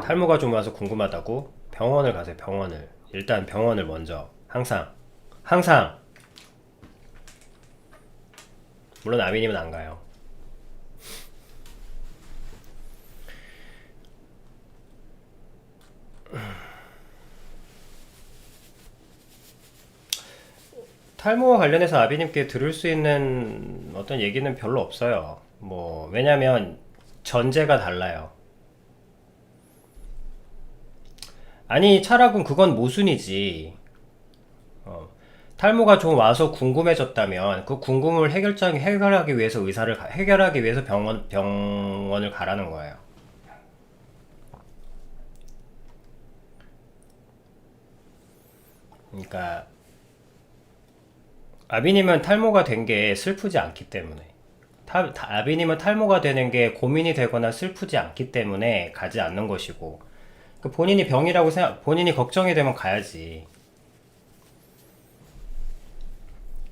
탈모가 좀 와서 궁금하다고? 병원을 가세요. 병원을. 일단 병원을 먼저. 항상. 물론 아비님은 안 가요. 탈모와 관련해서 아비님께 들을 수 있는 어떤 얘기는 별로 없어요. 뭐 왜냐면 전제가 달라요. 아니 차라군 그건 모순이지. 탈모가 좀 와서 궁금해졌다면 그 궁금을 해결하기 위해서 해결하기 위해서 병원을 가라는 거예요. 그러니까 아비님은 탈모가 된 게 슬프지 않기 때문에 아비님은 탈모가 되는 게 고민이 되거나 슬프지 않기 때문에 가지 않는 것이고 그 본인이 병이라고 본인이 걱정이 되면 가야지.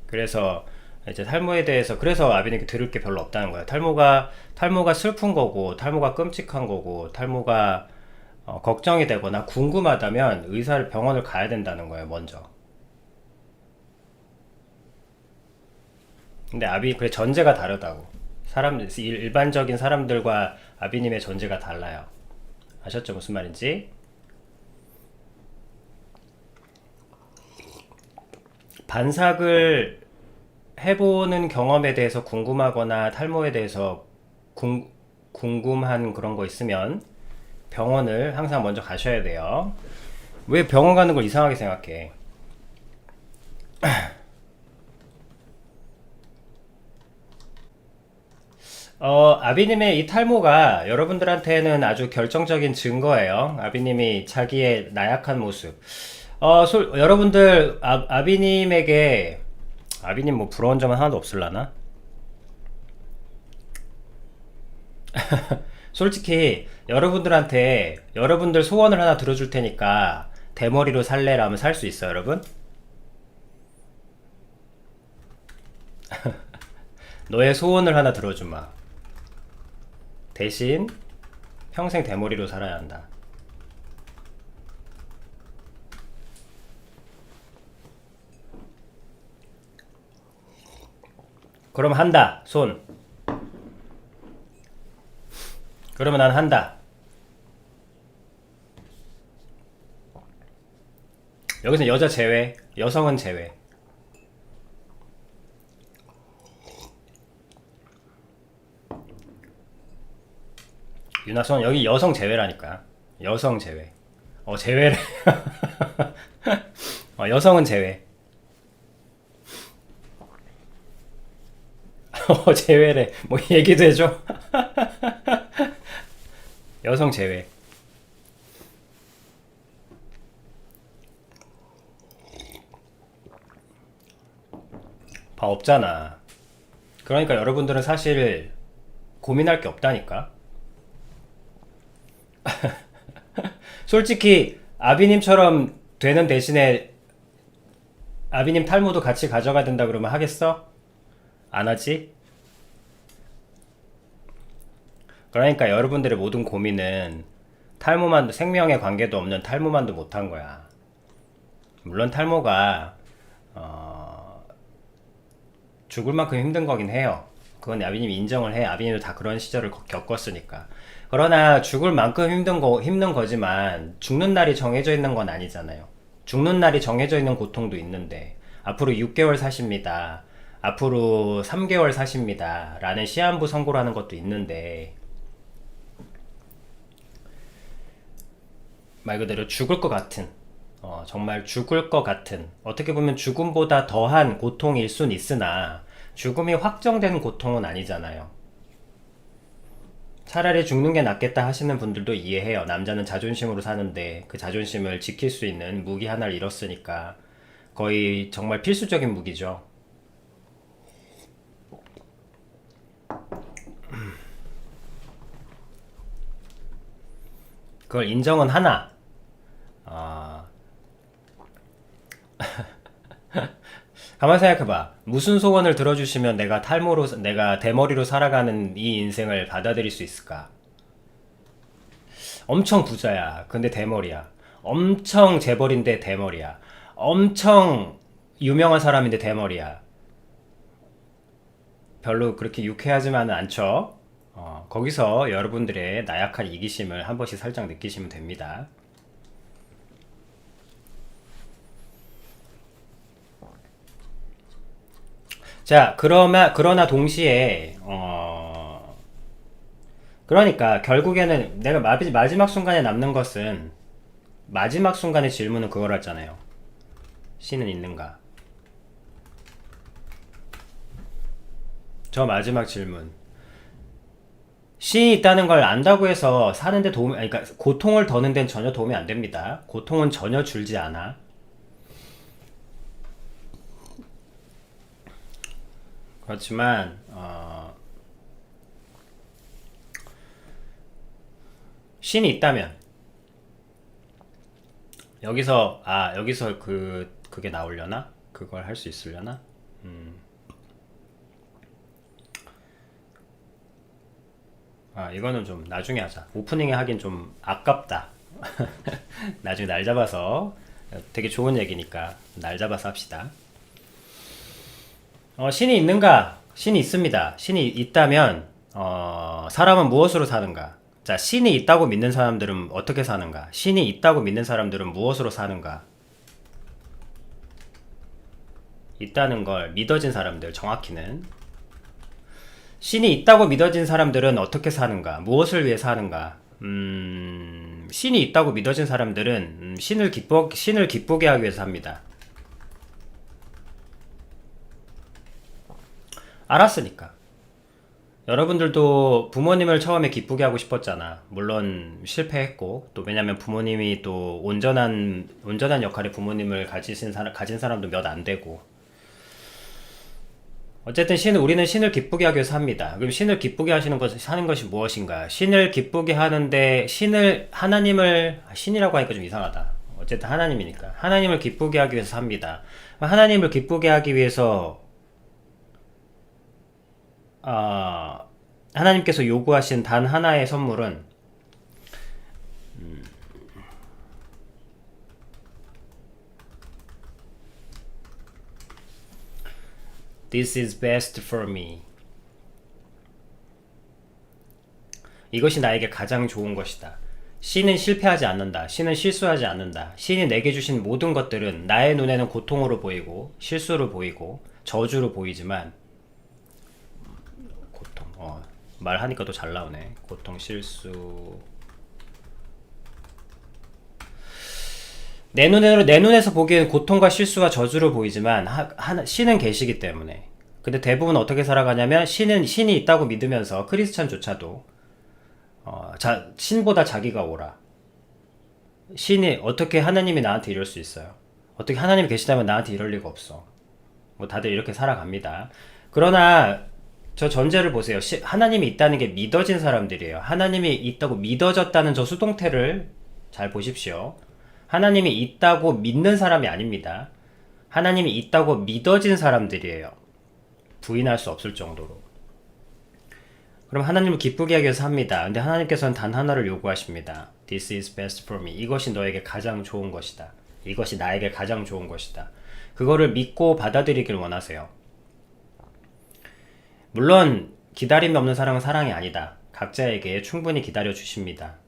그래서 이제 탈모에 대해서 그래서 아비님께 들을 게 별로 없다는 거예요. 탈모가 슬픈 거고 탈모가 끔찍한 거고 탈모가 걱정이 되거나 궁금하다면 의사를 병원을 가야 된다는 거예요, 먼저. 근데 그래 전제가 다르다고. 일반적인 사람들과 아비님의 전제가 달라요. 아셨죠? 무슨 말인지? 반삭을 해보는 경험에 대해서 궁금하거나 탈모에 대해서 궁금한 그런 거 있으면 병원을 항상 먼저 가셔야 돼요. 왜 병원 가는 걸 이상하게 생각해? 아비님의 이 탈모가 여러분들한테는 아주 결정적인 증거예요. 아비님이 자기의 나약한 모습. 여러분들, 아비님 뭐 부러운 점은 하나도 없을라나? 솔직히, 여러분들 소원을 하나 들어줄 테니까, 대머리로 살래라면 살 수 있어요, 여러분? 너의 소원을 하나 들어주마. 대신, 평생 대머리로 살아야 한다. 그럼 한다, 손. 그러면 난 한다. 여기서 여자 제외, 여성은 제외. 윤하선 여기 여성 제외라니까. 여성 제외. 제외래. 여성은 제외. 제외래. 뭐 얘기도 해줘. 여성 제외. 봐 없잖아. 그러니까 여러분들은 사실 고민할 게 없다니까. 솔직히 아비님처럼 되는 대신에 아비님 탈모도 같이 가져가야 된다 그러면 하겠어? 안 하지? 그러니까 여러분들의 모든 고민은 탈모만 생명에 관계도 없는 탈모만도 못한 거야. 물론 탈모가 죽을 만큼 힘든 거긴 해요. 그건 아비님이 인정을 해. 아비님도 다 그런 시절을 겪었으니까. 그러나 죽을 만큼 힘든 거지만 죽는 날이 정해져 있는 건 아니잖아요. 죽는 날이 정해져 있는 고통도 있는데 앞으로 6개월 사십니다. 앞으로 3개월 사십니다. 라는 시한부 선고라는 것도 있는데 말 그대로 죽을 것 같은 정말 죽을 것 같은 어떻게 보면 죽음보다 더한 고통일 순 있으나 죽음이 확정된 고통은 아니잖아요. 차라리 죽는 게 낫겠다 하시는 분들도 이해해요. 남자는 자존심으로 사는데 그 자존심을 지킬 수 있는 무기 하나를 잃었으니까 거의 정말 필수적인 무기죠. 그걸 인정은 하나 가만 생각해봐. 무슨 소원을 들어주시면 내가 대머리로 살아가는 이 인생을 받아들일 수 있을까? 엄청 부자야. 근데 대머리야. 엄청 재벌인데 대머리야. 엄청 유명한 사람인데 대머리야. 별로 그렇게 유쾌하지만은 않죠. 거기서 여러분들의 나약한 이기심을 한 번씩 살짝 느끼시면 됩니다. 자, 그러나 동시에, 그러니까 결국에는 내가 마지막 순간에 남는 것은, 마지막 순간의 질문은 그거였잖아요. 신은 있는가? 저 마지막 질문. 신이 있다는 걸 안다고 해서 사는데 도움이, 아니, 그러니까 고통을 더는 데는 전혀 도움이 안 됩니다. 고통은 전혀 줄지 않아. 그렇지만, 신이 있다면, 여기서 그게 나오려나? 그걸 할 수 있으려나? 이거는 좀 나중에 하자. 오프닝에 하긴 좀 아깝다. 나중에 날 잡아서, 되게 좋은 얘기니까 날 잡아서 합시다. 신이 있는가? 신이 있습니다. 신이 있다면, 사람은 무엇으로 사는가? 자, 신이 있다고 믿는 사람들은 어떻게 사는가? 신이 있다고 믿는 사람들은 무엇으로 사는가? 있다는 걸 믿어진 사람들, 정확히는. 신이 있다고 믿어진 사람들은 어떻게 사는가? 무엇을 위해 사는가? 신이 있다고 믿어진 사람들은 신을 기쁘게 하기 위해서 삽니다. 알았으니까. 여러분들도 부모님을 처음에 기쁘게 하고 싶었잖아. 물론 실패했고, 또 왜냐면 부모님이 또 온전한 역할의 부모님을 가진 사람도 몇 안 되고. 어쨌든 우리는 신을 기쁘게 하기 위해서 합니다. 그럼 신을 기쁘게 하는 것이 무엇인가? 신을 기쁘게 하는데, 신이라고 하니까 좀 이상하다. 어쨌든 하나님이니까. 하나님을 기쁘게 하기 위해서 합니다. 하나님을 기쁘게 하기 위해서, 하나님께서 요구하신 단 하나의 선물은, This is best for me. 이것이 나에게 가장 좋은 것이다. 신은 실패하지 않는다. 신은 실수하지 않는다. 신이 내게 주신 모든 것들은 나의 눈에는 고통으로 보이고, 실수로 보이고, 저주로 보이지만, 고통, 말하니까 또 잘 나오네. 고통, 실수. 내 눈에서 보기에는 고통과 실수가 저주로 보이지만, 신은 계시기 때문에. 근데 대부분 어떻게 살아가냐면, 신이 있다고 믿으면서, 크리스찬조차도, 신보다 자기가 오라. 신이, 어떻게 하나님이 나한테 이럴 수 있어요? 어떻게 하나님이 계시다면 나한테 이럴 리가 없어. 뭐 다들 이렇게 살아갑니다. 그러나, 저 전제를 보세요. 하나님이 있다는 게 믿어진 사람들이에요. 하나님이 있다고 믿어졌다는 저 수동태를 잘 보십시오. 하나님이 있다고 믿는 사람이 아닙니다. 하나님이 있다고 믿어진 사람들이에요. 부인할 수 없을 정도로. 그럼 하나님을 기쁘게 하기 위해서 합니다. 근데 하나님께서는 단 하나를 요구하십니다. This is best for me. 이것이 너에게 가장 좋은 것이다. 이것이 나에게 가장 좋은 것이다. 그거를 믿고 받아들이길 원하세요. 물론 기다림이 없는 사랑은 사랑이 아니다. 각자에게 충분히 기다려 주십니다.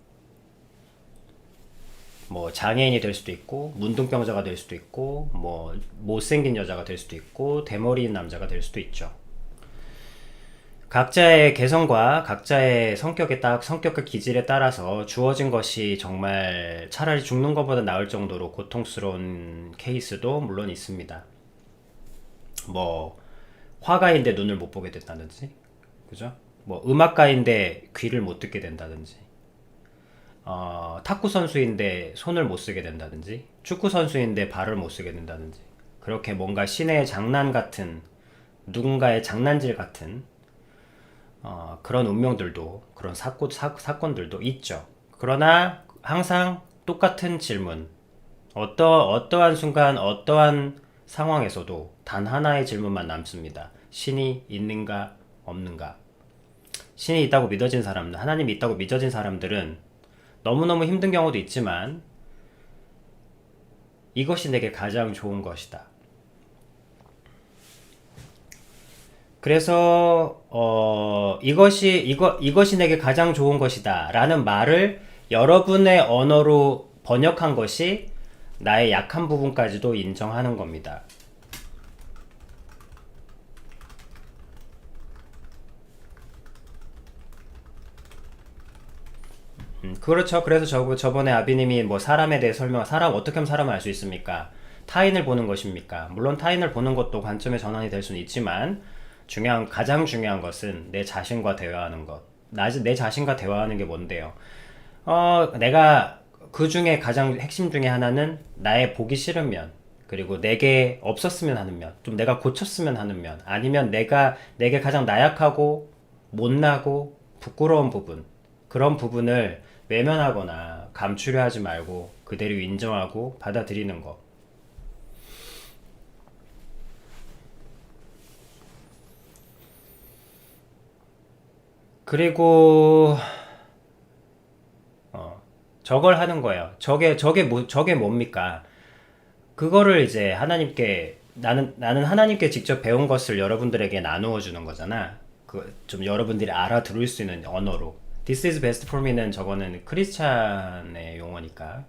뭐 장애인이 될 수도 있고, 문둥병자가 될 수도 있고, 뭐 못생긴 여자가 될 수도 있고, 대머리인 남자가 될 수도 있죠. 각자의 개성과 각자의 성격과 기질에 따라서 주어진 것이 정말 차라리 죽는 것보다 나을 정도로 고통스러운 케이스도 물론 있습니다. 뭐 화가인데 눈을 못 보게 된다든지, 그죠? 뭐 음악가인데 귀를 못 듣게 된다든지, 탁구 선수인데 손을 못 쓰게 된다든지, 축구 선수인데 발을 못 쓰게 된다든지, 그렇게 뭔가 신의 장난 같은, 누군가의 장난질 같은 그런 운명들도, 그런 사건들도 있죠. 그러나 항상 똑같은 질문, 어떠한 순간, 어떠한 상황에서도 단 하나의 질문만 남습니다. 신이 있는가, 없는가? 신이 있다고 믿어진 사람들, 하나님이 있다고 믿어진 사람들은 너무너무 힘든 경우도 있지만 이것이 내게 가장 좋은 것이다. 그래서 이것이 내게 가장 좋은 것이다 라는 말을 여러분의 언어로 번역한 것이 나의 약한 부분까지도 인정하는 겁니다. 그렇죠. 그래서 저번에 아비님이 뭐 사람에 대해 사람 어떻게 하면 사람을 알 수 있습니까? 타인을 보는 것입니까? 물론 타인을 보는 것도 관점의 전환이 될 수는 있지만 가장 중요한 것은 내 자신과 대화하는 것. 내 자신과 대화하는 게 뭔데요? 내가 그 중에 가장 핵심 중에 하나는 나의 보기 싫은 면, 그리고 내게 없었으면 하는 면, 좀 내가 고쳤으면 하는 면, 아니면 내게 가장 나약하고 못나고 부끄러운 부분, 그런 부분을 외면하거나 감추려 하지 말고 그대로 인정하고 받아들이는 거. 그리고 저걸 하는 거예요. 저게 뭡니까? 그거를 이제 나는 하나님께 직접 배운 것을 여러분들에게 나누어 주는 거잖아. 좀 여러분들이 알아들을 수 있는 언어로. This is best for me는 저거는 크리스찬의 용어니까.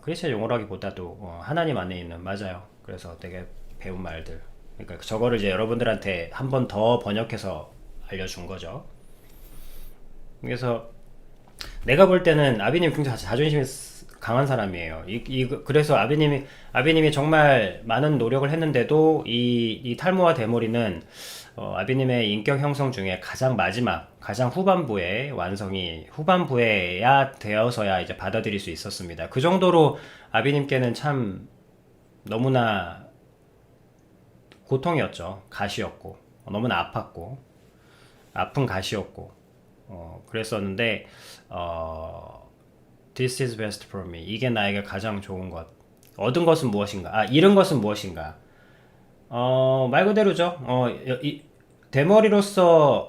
크리스찬 용어라기보다도 하나님 안에 있는, 맞아요. 그래서 되게 배운 말들. 그러니까 저거를 이제 여러분들한테 한 번 더 번역해서 알려준 거죠. 그래서 내가 볼 때는 아비님 굉장히 자존심이 강한 사람이에요. 그래서 아비님이 정말 많은 노력을 했는데도 이 탈모와 대머리는 아비님의 인격 형성 중에 가장 마지막, 가장 후반부에야 되어서야 이제 받아들일 수 있었습니다. 그 정도로 아비님께는 참 너무나 고통이었죠. 가시였고, 너무나 아팠고, 아픈 가시였고, 그랬었는데, This is best for me. 이게 나에게 가장 좋은 것. 얻은 것은 무엇인가? 잃은 것은 무엇인가? 말 그대로죠.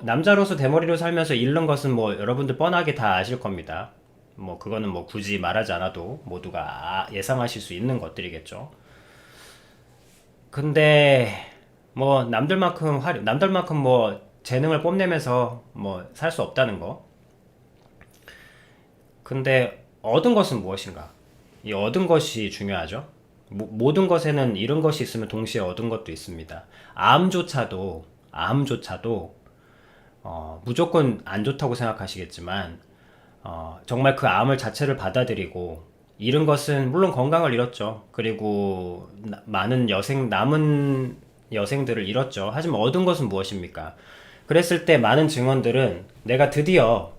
남자로서 대머리로 살면서 잃는 것은 뭐 여러분들 뻔하게 다 아실 겁니다. 뭐 그거는 뭐 굳이 말하지 않아도 모두가 예상하실 수 있는 것들이겠죠. 근데 뭐 남들만큼 뭐 재능을 뽐내면서 뭐 살 수 없다는 거. 근데 얻은 것은 무엇인가? 이 얻은 것이 중요하죠. 모든 것에는 잃은 것이 있으면 동시에 얻은 것도 있습니다. 암조차도 무조건 안 좋다고 생각하시겠지만 정말 그 암을 자체를 받아들이고 잃은 것은 물론 건강을 잃었죠. 그리고 남은 여생들을 잃었죠. 하지만 얻은 것은 무엇입니까? 그랬을 때 많은 증언들은 내가 드디어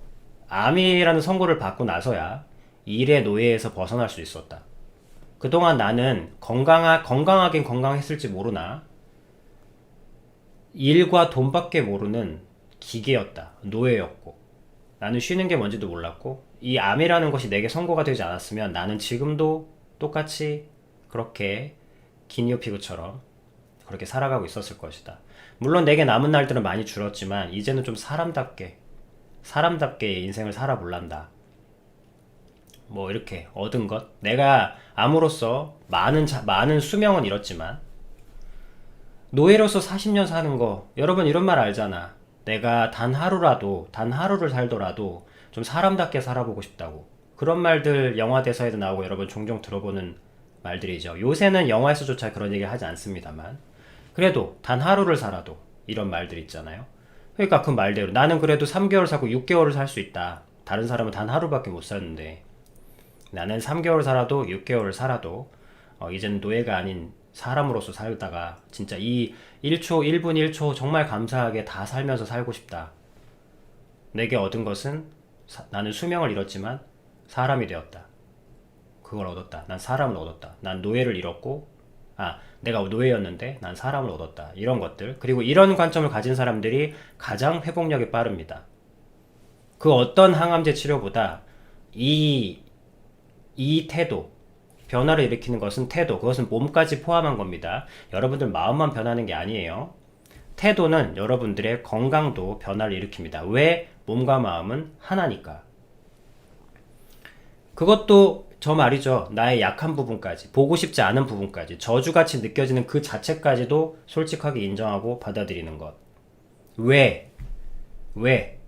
암이라는 선고를 받고 나서야 일의 노예에서 벗어날 수 있었다. 그동안 나는 건강하긴 건강했을지 모르나 일과 돈밖에 모르는 기계였다. 노예였고 나는 쉬는 게 뭔지도 몰랐고 이 암이라는 것이 내게 선고가 되지 않았으면 나는 지금도 똑같이 그렇게 기니오피그처럼 그렇게 살아가고 있었을 것이다. 물론 내게 남은 날들은 많이 줄었지만 이제는 좀 사람답게 인생을 살아볼란다. 뭐 이렇게 얻은 것, 내가 암으로써 많은 수명은 잃었지만 노예로서 40년 사는 거, 여러분 이런 말 알잖아. 내가 단 하루를 살더라도 좀 사람답게 살아보고 싶다고. 그런 말들 영화 대사에도 나오고 여러분 종종 들어보는 말들이죠. 요새는 영화에서조차 그런 얘기 하지 않습니다만 그래도 단 하루를 살아도 이런 말들 있잖아요. 그러니까 그 말대로 나는 그래도 3개월 살고 6개월을 살 수 있다. 다른 사람은 단 하루밖에 못 사는데 나는 3개월 살아도 6개월을 살아도 이제는 노예가 아닌 사람으로서 살다가 진짜 이 1분 1초 정말 감사하게 다 살면서 살고 싶다. 내게 얻은 것은 나는 수명을 잃었지만 사람이 되었다. 그걸 얻었다. 난 사람을 얻었다. 난 노예를 잃었고 내가 노예였는데 난 사람을 얻었다. 이런 것들. 그리고 이런 관점을 가진 사람들이 가장 회복력이 빠릅니다. 그 어떤 항암제 치료보다 이 태도, 변화를 일으키는 것은 태도, 그것은 몸까지 포함한 겁니다. 여러분들 마음만 변하는 게 아니에요. 태도는 여러분들의 건강도 변화를 일으킵니다. 왜? 몸과 마음은 하나니까. 그것도 저 말이죠. 나의 약한 부분까지, 보고 싶지 않은 부분까지, 저주같이 느껴지는 그 자체까지도 솔직하게 인정하고 받아들이는 것. 왜? 왜?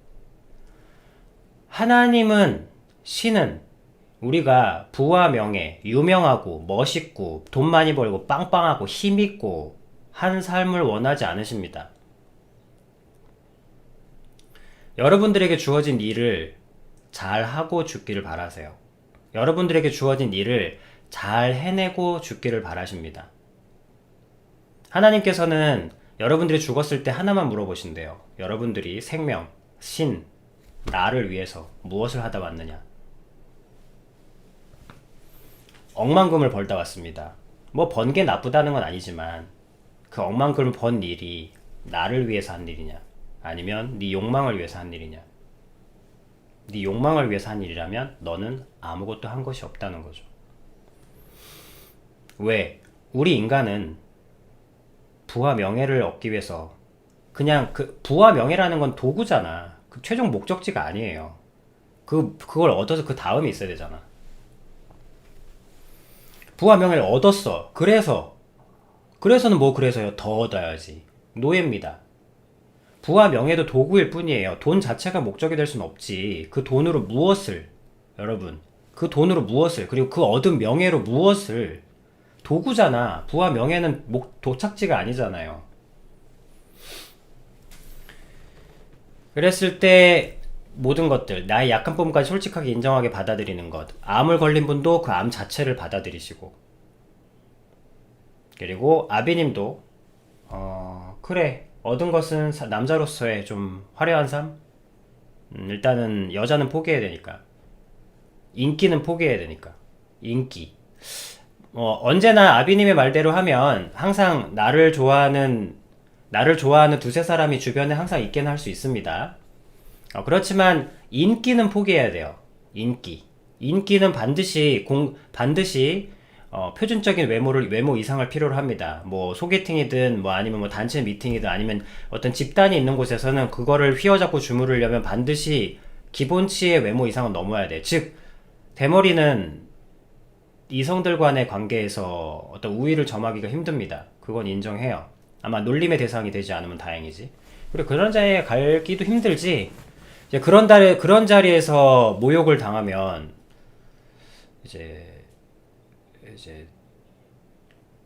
하나님은, 신은 우리가 부와 명예, 유명하고 멋있고 돈 많이 벌고 빵빵하고 힘있고 한 삶을 원하지 않으십니다. 여러분들에게 주어진 일을 잘 하고 죽기를 바라세요. 여러분들에게 주어진 일을 잘 해내고 죽기를 바라십니다. 하나님께서는 여러분들이 죽었을 때 하나만 물어보신대요. 여러분들이 생명, 신, 나를 위해서 무엇을 하다 왔느냐? 억만금을 벌다 왔습니다. 뭐 번 게 나쁘다는 건 아니지만 그 억만금을 번 일이 나를 위해서 한 일이냐? 아니면 네 욕망을 위해서 한 일이냐? 네 욕망을 위해서 한 일이라면 너는 아무것도 한 것이 없다는 거죠. 왜? 우리 인간은 부와 명예를 얻기 위해서 그냥 그 부와 명예라는 건 도구잖아. 그 최종 목적지가 아니에요. 그걸 얻어서 그 다음이 있어야 되잖아. 부와 명예를 얻었어. 그래서는 뭐 그래서요. 더 얻어야지. 노예입니다. 부와 명예도 도구일 뿐이에요. 돈 자체가 목적이 될 수는 없지. 그 돈으로 무엇을, 여러분, 그 돈으로 무엇을, 그리고 그 얻은 명예로 무엇을, 도구잖아. 부와 명예는 도착지가 아니잖아요. 그랬을 때 모든 것들, 나의 약한 부분까지 솔직하게 인정하게 받아들이는 것. 암을 걸린 분도 그 암 자체를 받아들이시고, 그리고 아비님도 그래, 얻은 것은 남자로서의 좀 화려한 삶. 일단은 여자는 포기해야 되니까, 인기는 포기해야 되니까, 인기. 언제나 아비님의 말대로 하면 항상 나를 좋아하는 두세 사람이 주변에 항상 있긴 할 수 있습니다. 그렇지만 인기는 포기해야 돼요. 인기는 반드시 표준적인 외모 이상을 필요로 합니다. 뭐 소개팅이든 뭐 아니면 뭐 단체 미팅이든 아니면 어떤 집단이 있는 곳에서는 그거를 휘어잡고 주무르려면 반드시 기본치의 외모 이상은 넘어야 돼. 즉 대머리는 이성들 간의 관계에서 어떤 우위를 점하기가 힘듭니다. 그건 인정해요. 아마 놀림의 대상이 되지 않으면 다행이지. 그리고 그런 자리에 가기도 힘들지. 이제 그런 자리에서 모욕을 당하면 이제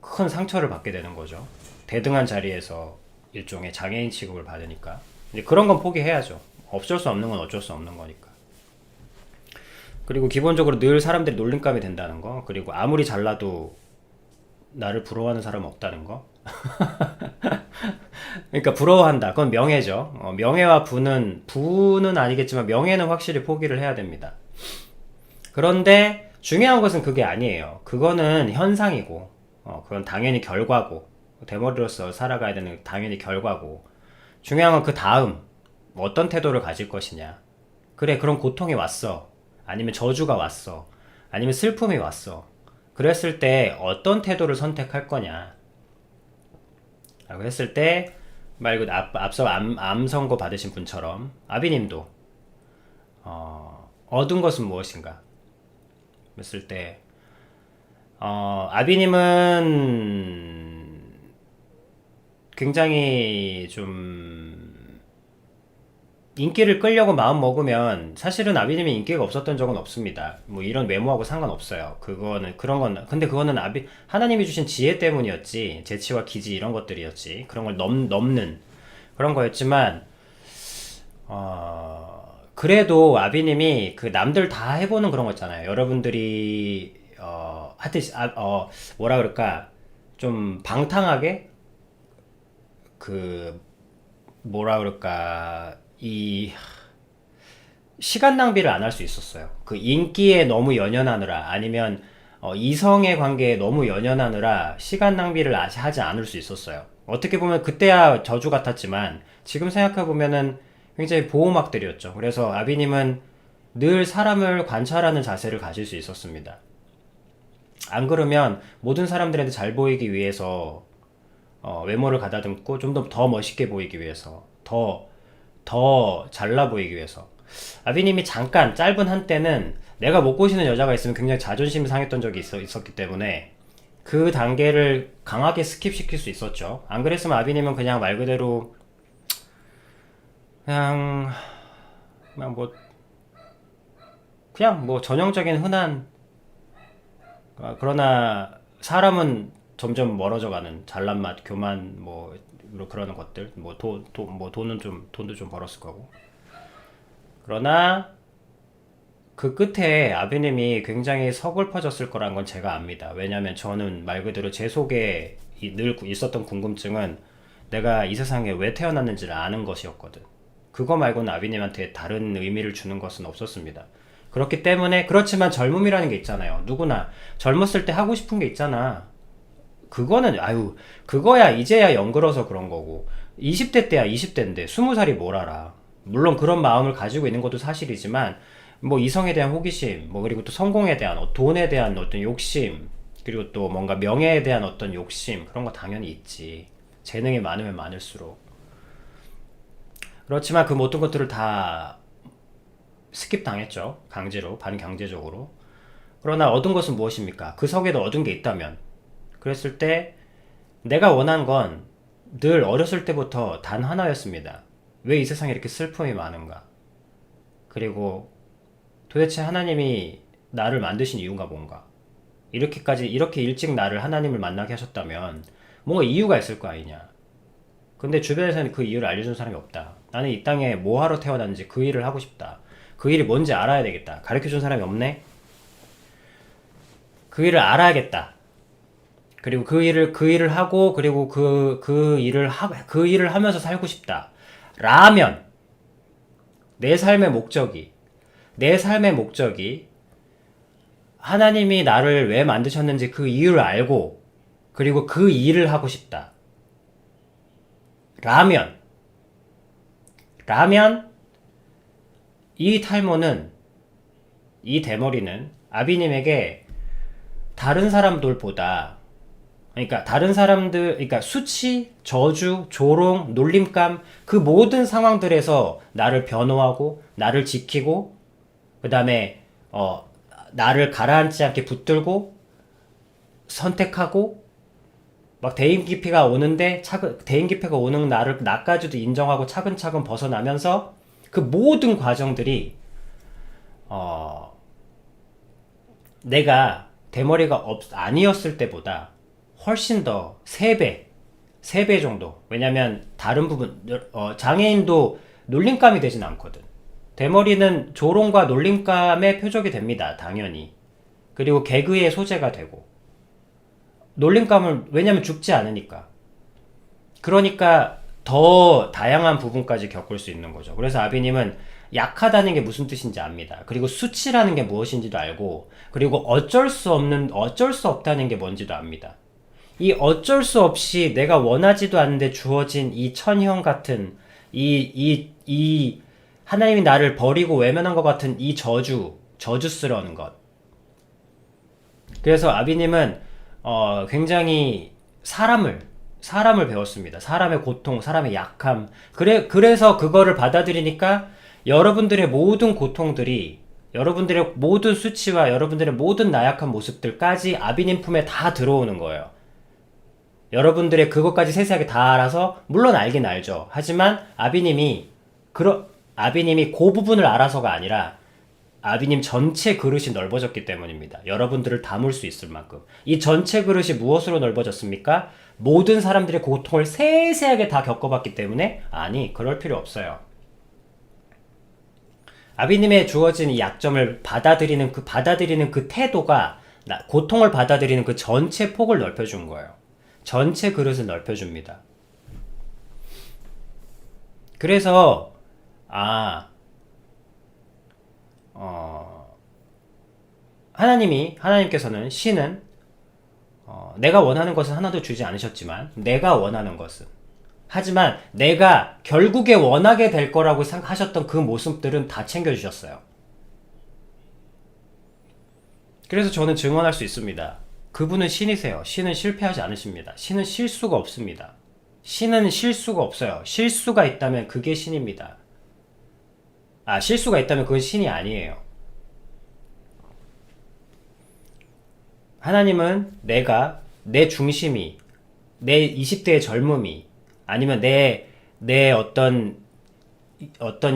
큰 상처를 받게 되는 거죠. 대등한 자리에서 일종의 장애인 취급을 받으니까. 이제 그런 건 포기해야죠. 어쩔 수 없는 건 어쩔 수 없는 거니까. 그리고 기본적으로 늘 사람들이 놀림감이 된다는 거. 그리고 아무리 잘나도 나를 부러워하는 사람은 없다는 거. 그러니까 부러워한다. 그건 명예죠. 명예와 부는 아니겠지만 명예는 확실히 포기를 해야 됩니다. 그런데 중요한 것은 그게 아니에요. 그거는 현상이고, 그건 당연히 결과고, 대머리로서 살아가야 되는 당연히 결과고, 중요한 건 그 다음 어떤 태도를 가질 것이냐. 그래, 그런 고통이 왔어. 아니면 저주가 왔어. 아니면 슬픔이 왔어. 그랬을 때 어떤 태도를 선택할 거냐. 라고 했을 때, 앞서 암 선고 받으신 분처럼, 아비님도, 얻은 것은 무엇인가? 했을 때, 아비님은 굉장히 좀 인기를 끌려고 마음 먹으면 사실은 아비님이 인기가 없었던 적은 없습니다. 뭐 이런 외모하고 상관없어요. 근데 그거는 하나님이 주신 지혜 때문이었지. 재치와 기지 이런 것들이었지. 그런 걸 넘는 그런 거였지만, 그래도 아비님이 그 남들 다 해보는 그런 거 있잖아요. 여러분들이, 하여튼, 뭐라 그럴까. 좀 방탕하게, 뭐라 그럴까. 이 시간 낭비를 안 할 수 있었어요. 그 인기에 너무 연연하느라 아니면 이성의 관계에 너무 연연하느라 시간 낭비를 하지 않을 수 있었어요. 어떻게 보면 그때야 저주 같았지만 지금 생각해 보면은 굉장히 보호막들이었죠. 그래서 아비님은 늘 사람을 관찰하는 자세를 가질 수 있었습니다. 안 그러면 모든 사람들한테 잘 보이기 위해서 외모를 가다듬고 좀 더 멋있게 보이기 위해서 더 잘나 보이기 위해서 아비님이 잠깐 짧은 한때는 내가 못 꼬시는 여자가 있으면 굉장히 자존심이 상했던 적이 있었기 때문에 그 단계를 강하게 스킵시킬 수 있었죠. 안 그랬으면 아비님은 그냥 말 그대로 그냥 그냥 뭐 그냥 뭐 전형적인 흔한 그러나 사람은 점점 멀어져가는 잘난 맛, 교만 뭐 그러는 것들 뭐 돈도 좀 벌었을 거고 그러나 그 끝에 아비님이 굉장히 서글퍼졌을 거란 건 제가 압니다. 왜냐면 저는 말 그대로 제 속에 늘 있었던 궁금증은 내가 이 세상에 왜 태어났는지를 아는 것이었거든. 그거 말고는 아비님한테 다른 의미를 주는 것은 없었습니다. 그렇기 때문에 그렇지만 젊음이라는 게 있잖아요. 누구나 젊었을 때 하고 싶은 게 있잖아. 그거는 아유 그거야 이제야 연글어서 그런 거고 20대 때야 20대인데 20살이 뭘 알아. 물론 그런 마음을 가지고 있는 것도 사실이지만 뭐 이성에 대한 호기심 뭐 그리고 또 성공에 대한 돈에 대한 어떤 욕심 그리고 또 뭔가 명예에 대한 어떤 욕심 그런 거 당연히 있지. 재능이 많으면 많을수록 그렇지만 그 모든 것들을 다 스킵 당했죠. 강제로 반강제적으로. 그러나 얻은 것은 무엇입니까? 그 속에도 얻은 게 있다면 그랬을 때 내가 원한 건 늘 어렸을 때부터 단 하나였습니다. 왜 이 세상에 이렇게 슬픔이 많은가? 그리고 도대체 하나님이 나를 만드신 이유가 뭔가? 이렇게 일찍 나를 하나님을 만나게 하셨다면 뭔가 이유가 있을 거 아니냐? 근데 주변에서는 그 이유를 알려준 사람이 없다. 나는 이 땅에 뭐 하러 태어났는지 그 일을 하고 싶다. 그 일이 뭔지 알아야 되겠다. 가르쳐준 사람이 없네? 그 일을 알아야겠다. 그리고 그 일을 하고, 그리고 그 일을 하면서 살고 싶다. 라면. 내 삶의 목적이 하나님이 나를 왜 만드셨는지 그 이유를 알고, 그리고 그 일을 하고 싶다. 라면, 이 탈모는, 이 대머리는 아비님에게 다른 사람들보다 그러니까 수치, 저주, 조롱, 놀림감 그 모든 상황들에서 나를 변호하고 나를 지키고 그 다음에 나를 가라앉지 않게 붙들고 선택하고 막 대인 기피가 오는데 대인 기피가 오는 나까지도 인정하고 차근차근 벗어나면서 그 모든 과정들이 내가 대머리가 아니었을 때보다 훨씬 더 3배 정도. 왜냐면 다른 부분, 장애인도 놀림감이 되진 않거든. 대머리는 조롱과 놀림감의 표적이 됩니다. 당연히. 그리고 개그의 소재가 되고. 왜냐면 죽지 않으니까. 그러니까 더 다양한 부분까지 겪을 수 있는 거죠. 그래서 아비님은 약하다는 게 무슨 뜻인지 압니다. 그리고 수치라는 게 무엇인지도 알고, 그리고 어쩔 수 없다는 게 뭔지도 압니다. 이 어쩔 수 없이 내가 원하지도 않는데 주어진 이 천형 같은 이 하나님이 나를 버리고 외면한 것 같은 이 저주스러운 것. 그래서 아비님은 굉장히 사람을 배웠습니다. 사람의 고통, 사람의 약함. 그래서 그거를 받아들이니까 여러분들의 모든 고통들이 여러분들의 모든 수치와 여러분들의 모든 나약한 모습들까지 아비님 품에 다 들어오는 거예요. 여러분들의 그것까지 세세하게 다 알아서 물론 알긴 알죠. 하지만 아비님이 그 부분을 알아서가 아니라 아비님 전체 그릇이 넓어졌기 때문입니다. 여러분들을 담을 수 있을 만큼. 이 전체 그릇이 무엇으로 넓어졌습니까? 모든 사람들의 고통을 세세하게 다 겪어봤기 때문에 아니 그럴 필요 없어요. 아비님의 주어진 이 약점을 받아들이는 그 태도가 고통을 받아들이는 그 전체 폭을 넓혀준 거예요. 전체 그릇을 넓혀줍니다. 그래서 하나님께서는 신은 내가 원하는 것은 하나도 주지 않으셨지만 내가 원하는 것은 하지만 내가 결국에 원하게 될 거라고 하셨던 그 모습들은 다 챙겨주셨어요. 그래서 저는 증언할 수 있습니다. 그분은 신이세요. 신은 실패하지 않으십니다. 신은 실수가 없습니다. 신은 실수가 없어요. 실수가 있다면 그게 신입니다. 실수가 있다면 그건 신이 아니에요. 하나님은 내 중심이, 내 20대의 젊음이, 아니면 내 어떤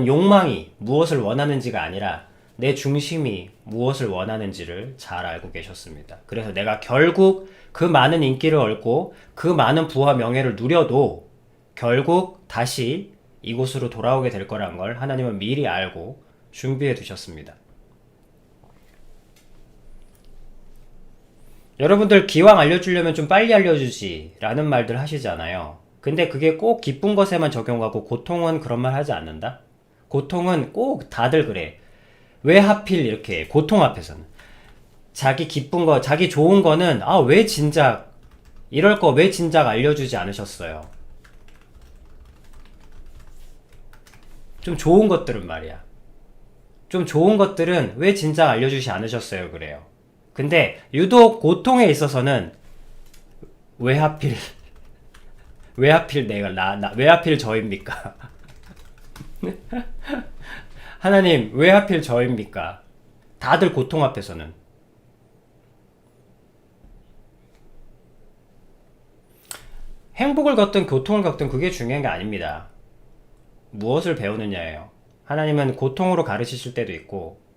욕망이 무엇을 원하는지가 아니라 내 중심이 무엇을 원하는지를 잘 알고 계셨습니다. 그래서 내가 결국 그 많은 인기를 얻고 그 많은 부와 명예를 누려도 결국 다시 이곳으로 돌아오게 될 거란 걸 하나님은 미리 알고 준비해 두셨습니다. 여러분들 기왕 알려주려면 좀 빨리 알려주지 라는 말들 하시잖아요. 근데 그게 꼭 기쁜 것에만 적용하고 고통은 그런 말 하지 않는다? 고통은 꼭 다들 그래. 왜 하필 이렇게 고통 앞에서는 자기 기쁜 거, 자기 좋은 거는 왜 진작 이럴 거 왜 진작 알려주지 않으셨어요? 좀 좋은 것들은 말이야. 좀 좋은 것들은 왜 진작 알려주지 않으셨어요? 그래요. 근데 유독 고통에 있어서는 왜 하필 왜 하필 왜 하필 저입니까? 하나님 왜 하필 저입니까? 다들 고통 앞에서는 행복을 겪든 고통을 겪든 그게 중요한 게 아닙니다. 무엇을 배우느냐예요. 하나님은 고통으로 가르치실 때도 있고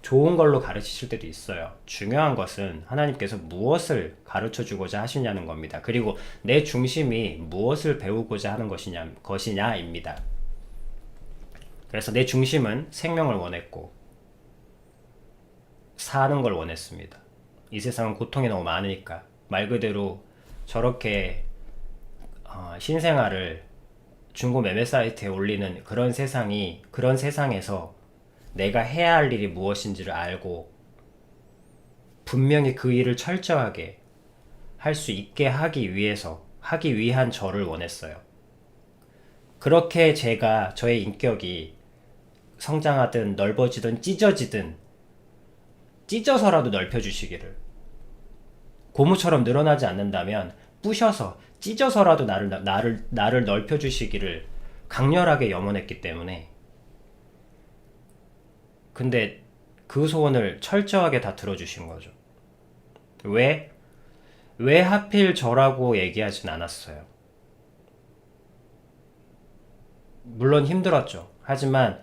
좋은 걸로 가르치실 때도 있어요. 중요한 것은 하나님께서 무엇을 가르쳐 주고자 하시냐는 겁니다. 그리고 내 중심이 무엇을 배우고자 하는 것이냐입니다. 그래서 내 중심은 생명을 원했고 사는 걸 원했습니다. 이 세상은 고통이 너무 많으니까 말 그대로 저렇게 신생아를 중고 매매 사이트에 올리는 그런 세상에서 내가 해야 할 일이 무엇인지를 알고 분명히 그 일을 철저하게 할 수 있게 하기 위한 저를 원했어요. 그렇게 저의 인격이 성장하든 넓어지든 찢어서라도 넓혀주시기를, 고무처럼 늘어나지 않는다면 부셔서 찢어서라도 나를 넓혀주시기를 강렬하게 염원했기 때문에, 근데 그 소원을 철저하게 다 들어주신 거죠. 왜 하필 저라고 얘기하진 않았어요. 물론 힘들었죠. 하지만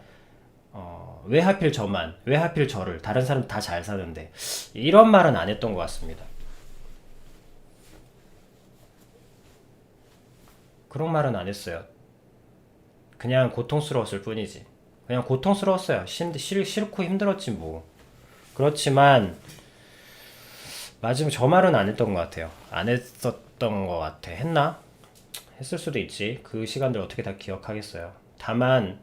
왜 하필 저만, 왜 하필 저를, 다른 사람 다 잘 사는데, 이런 말은 안 했던 것 같습니다. 그런 말은 안 했어요. 그냥 고통스러웠을 뿐이지. 그냥 고통스러웠어요. 싫고 힘들었지 뭐. 그렇지만 마지막 저 말은 안 했던 것 같아요. 안 했었던 것 같아. 했나? 했을 수도 있지. 그 시간들 어떻게 다 기억하겠어요. 다만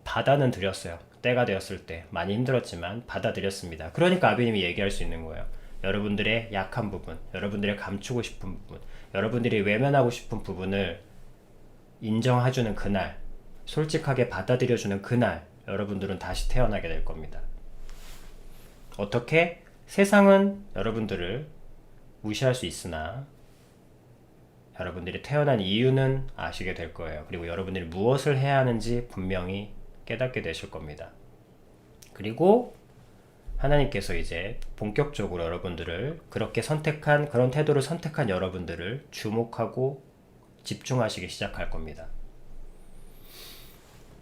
받아는 드렸어요. 때가 되었을 때 많이 힘들었지만 받아들였습니다. 그러니까 아비님이 얘기할 수 있는 거예요. 여러분들의 약한 부분, 여러분들의 감추고 싶은 부분, 여러분들이 외면하고 싶은 부분을 인정해주는 그날, 솔직하게 받아들여주는 그날, 여러분들은 다시 태어나게 될 겁니다. 어떻게? 세상은 여러분들을 무시할 수 있으나 여러분들이 태어난 이유는 아시게 될 거예요. 그리고 여러분들이 무엇을 해야 하는지 분명히 깨닫게 되실 겁니다. 그리고 하나님께서 이제 본격적으로 여러분들을 그런 태도를 선택한 여러분들을 주목하고 집중하시기 시작할 겁니다.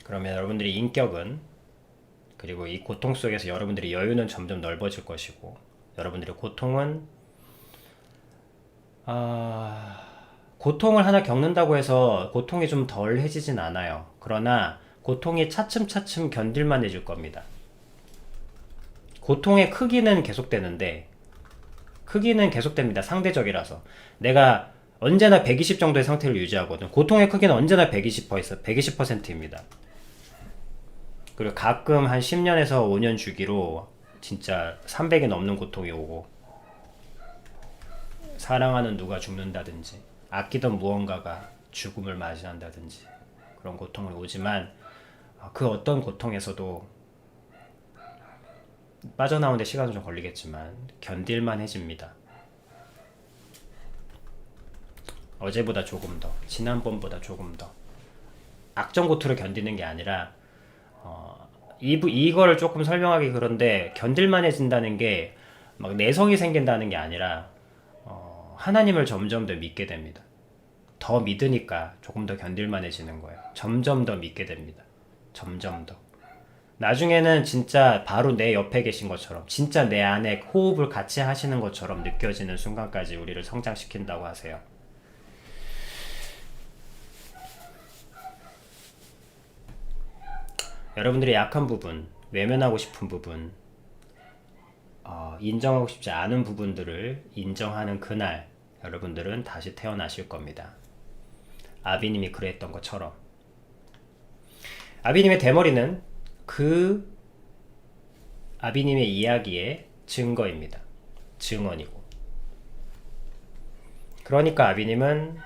그러면 여러분들의 인격은, 그리고 이 고통 속에서 여러분들의 여유는 점점 넓어질 것이고, 여러분들의 고통을 하나 겪는다고 해서 고통이 좀 덜해지진 않아요. 그러나 고통이 차츰차츰 견딜만해질 겁니다. 고통의 크기는 계속됩니다. 상대적이라서. 내가 언제나 120 정도의 상태를 유지하거든. 고통의 크기는 언제나 120%입니다. 그리고 가끔 한 10년에서 5년 주기로 진짜 300이 넘는 고통이 오고, 사랑하는 누가 죽는다든지 아끼던 무언가가 죽음을 맞이한다든지 그런 고통을 오지만, 그 어떤 고통에서도 빠져나오는데 시간은 좀 걸리겠지만 견딜만 해집니다. 어제보다 조금 더, 지난번보다 조금 더. 악정고투를 견디는 게 아니라 이거를 조금 설명하기 그런데, 견딜만해진다는 게 막 내성이 생긴다는 게 아니라 하나님을 점점 더 믿게 됩니다. 더 믿으니까 조금 더 견딜만해지는 거예요. 점점 더 믿게 됩니다. 점점 더. 나중에는 진짜 바로 내 옆에 계신 것처럼, 진짜 내 안에 호흡을 같이 하시는 것처럼 느껴지는 순간까지 우리를 성장시킨다고 하세요. 여러분들의 약한 부분, 외면하고 싶은 부분, 인정하고 싶지 않은 부분들을 인정하는 그날 여러분들은 다시 태어나실 겁니다. 아비님이 그랬던 것처럼. 아비님의 대머리는 그 아비님의 이야기의 증거입니다. 증언이고. 그러니까 아비님은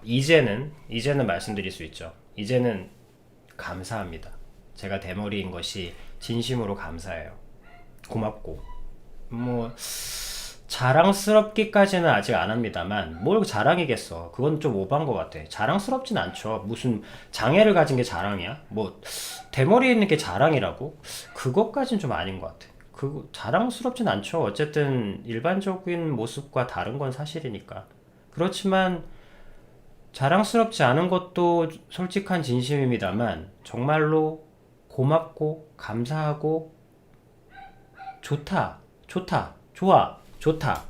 이제는 말씀드릴 수 있죠. 이제는 감사합니다. 제가 대머리인 것이 진심으로 감사해요. 고맙고 뭐 자랑스럽기까지는 아직 안 합니다만 뭘 자랑이겠어. 그건 좀 오버한 것 같아. 자랑스럽진 않죠. 무슨 장애를 가진 게 자랑이야? 뭐 대머리 있는 게 자랑이라고? 그것까진 좀 아닌 것 같아. 그 자랑스럽진 않죠. 어쨌든 일반적인 모습과 다른 건 사실이니까. 그렇지만 자랑스럽지 않은 것도 솔직한 진심입니다만 정말로 고맙고 감사하고 좋다, 좋다, 좋아, 좋다,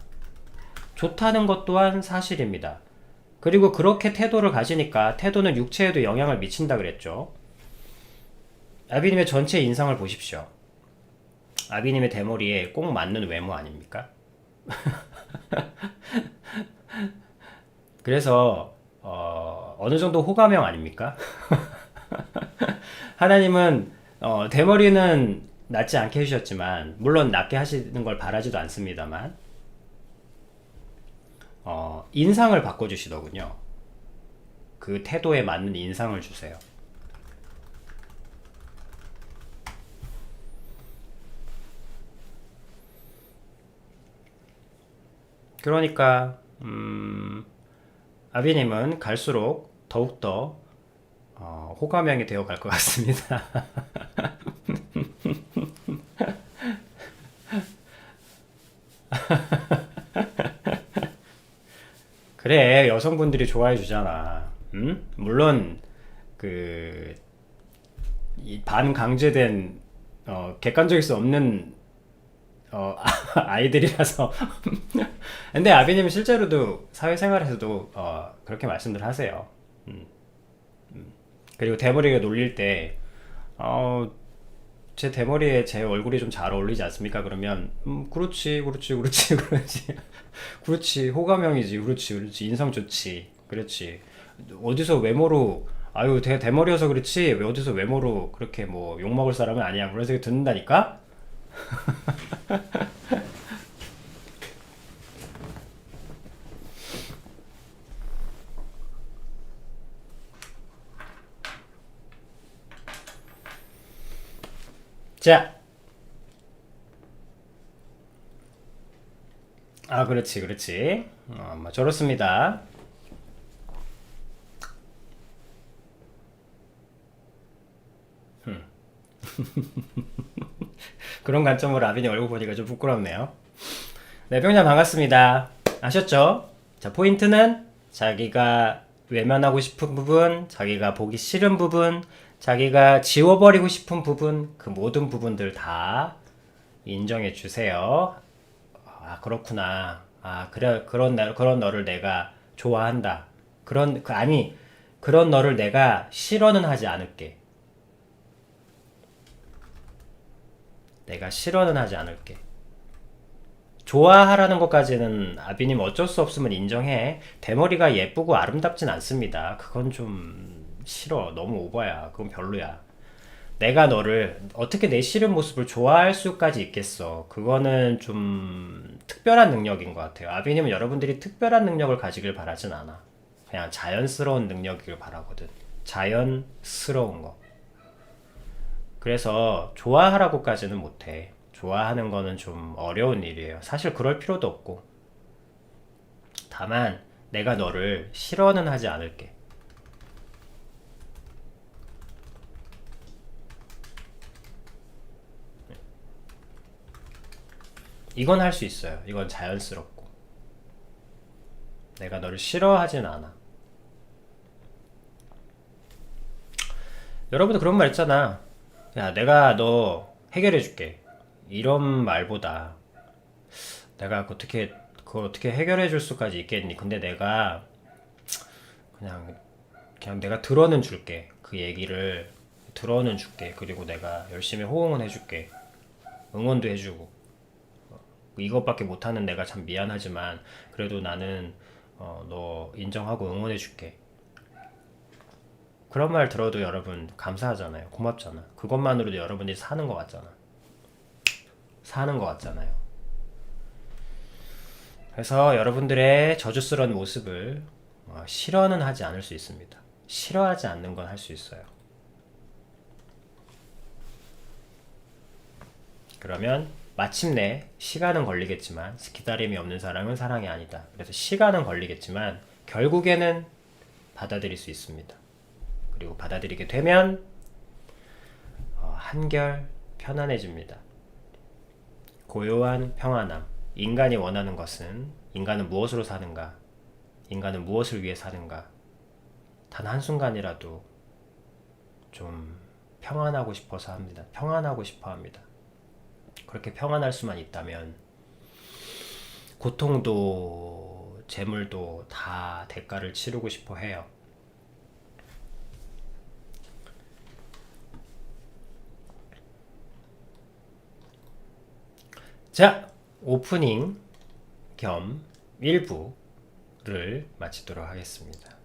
좋다는 것 또한 사실입니다. 그리고 그렇게 태도를 가지니까 태도는 육체에도 영향을 미친다 그랬죠. 아비님의 전체 인상을 보십시오. 아비님의 대머리에 꼭 맞는 외모 아닙니까? 그래서 어느 정도 호감형 아닙니까? 하나님은 대머리는 낫지 않게 해주셨지만 물론 낫게 하시는 걸 바라지도 않습니다만 인상을 바꿔주시더군요. 그 태도에 맞는 인상을 주세요. 그러니까 아비님은 갈수록 더욱더 호감형이 되어 갈 것 같습니다. 그래, 여성분들이 좋아해 주잖아. 응? 물론 그 반강제된 객관적일 수 없는 아이들이라서. 근데 아비님은 실제로도 사회생활에서도 그렇게 말씀들 하세요. 그리고 대머리가 놀릴 때 제 대머리에 제 얼굴이 좀 잘 어울리지 않습니까? 그러면 그렇지, 그렇지, 그렇지, 그렇지, 그렇지, 호감형이지, 그렇지, 그렇지, 인상 좋지, 그렇지. 어디서 외모로 아유 대머리여서 그렇지 왜 어디서 외모로 그렇게 뭐 욕먹을 사람은 아니야 그런 생각이 듣는다니까. 자, 그렇지, 그렇지. 뭐 저렇습니다. 그런 관점으로 아빈이 얼굴 보니까 좀 부끄럽네요. 네, 병장 반갑습니다. 아셨죠? 자, 포인트는 자기가 외면하고 싶은 부분, 자기가 보기 싫은 부분, 자기가 지워버리고 싶은 부분, 그 모든 부분들 다 인정해 주세요. 그렇구나. 그래, 그런 너를 내가 좋아한다. 그런 너를 내가 싫어는 하지 않을게. 내가 싫어는 하지 않을게. 좋아하라는 것까지는 아비님 어쩔 수 없으면 인정해. 대머리가 예쁘고 아름답진 않습니다. 그건 좀 싫어. 너무 오버야. 그건 별로야. 내가 너를 어떻게 내 싫은 모습을 좋아할 수까지 있겠어. 그거는 좀 특별한 능력인 것 같아요. 아비님은 여러분들이 특별한 능력을 가지길 바라진 않아. 그냥 자연스러운 능력이길 바라거든. 자연스러운 거. 그래서 좋아하라고까지는 못해. 좋아하는 거는 좀 어려운 일이에요. 사실 그럴 필요도 없고. 다만 내가 너를 싫어는 하지 않을게. 이건 할 수 있어요. 이건 자연스럽고. 내가 너를 싫어하진 않아. 여러분도 그런 말 있잖아. 야, 내가 너 해결해 줄게. 이런 말보다 내가 그걸 어떻게 해결해 줄 수까지 있겠니? 근데 내가 그냥 내가 들어는 줄게. 그 얘기를 들어는 줄게. 그리고 내가 열심히 호응은 해줄게. 응원도 해주고. 이것밖에 못하는 내가 참 미안하지만 그래도 나는 너 인정하고 응원해줄게. 그런 말 들어도 여러분 감사하잖아요. 고맙잖아. 그것만으로도 여러분들이 사는 것 같잖아. 사는 것 같잖아요. 그래서 여러분들의 저주스러운 모습을 싫어는 하지 않을 수 있습니다. 싫어하지 않는 건 할 수 있어요. 그러면 마침내 시간은 걸리겠지만 기다림이 없는 사랑은 사랑이 아니다. 그래서 시간은 걸리겠지만 결국에는 받아들일 수 있습니다. 그리고 받아들이게 되면 한결 편안해집니다. 고요한 평안함. 인간이 원하는 것은 인간은 무엇으로 사는가? 인간은 무엇을 위해 사는가? 단 한순간이라도 좀 평안하고 싶어서 합니다. 평안하고 싶어 합니다. 그렇게 평안할 수만 있다면 고통도 재물도 다 대가를 치르고 싶어 해요. 자, 오프닝 겸 1부를 마치도록 하겠습니다.